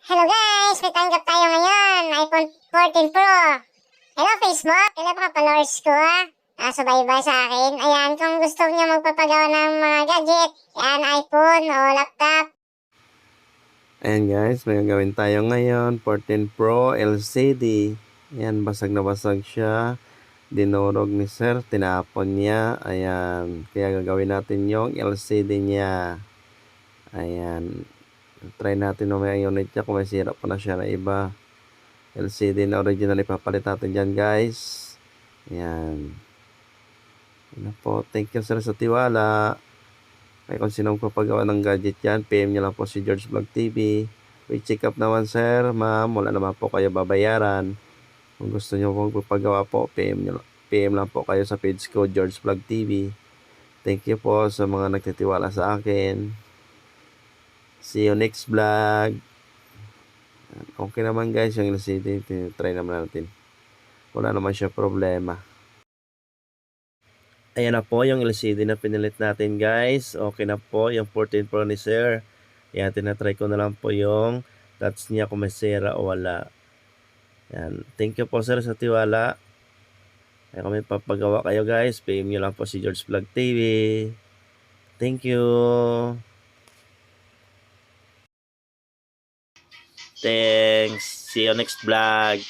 Hello guys! May tanggap tayo ngayon. iPhone 14 Pro. Hello Facebook! Hello mga followers ko subaybay sa akin. Ayan, kung gusto niyo magpapagawa ng mga gadget, yan, iPhone o laptop. Ayan guys, may gagawin tayo ngayon. 14 Pro LCD. Ayan, basag na basag siya. Dinurog ni sir, tinapon niya. Ayan, kaya gagawin natin yung LCD niya. Ayan, try natin mamaya yung unit niya kung may sira pa na siya na iba. LCD na original ipapalit natin dyan guys. Ayan. Ayan po, thank you sir sa tiwala. Kaya kung sinong papagawa ng gadget yan, PM nyo lang po si George Vlog TV. May check up naman sir, ma'am. Wala naman po kayo babayaran. Kung gusto nyo pong papagawa po, PM lang po kayo sa page ko, George Vlog TV. Thank you po sa mga nagtitiwala sa akin. See you next vlog. Okay naman guys, yung LCD, try naman natin. Wala naman siya problema. Ayan na po yung LCD na pinilit natin guys. Okay na po yung 14 Pro ni sir. Ayan, tinatry ko na lang po yung touch niya kung may sira o wala. Ayan, thank you po sir sa tiwala. Kaya kung may papagawa kayo guys, PM nyo lang po si George Vlog TV. Thank you. Thanks. See you next vlog.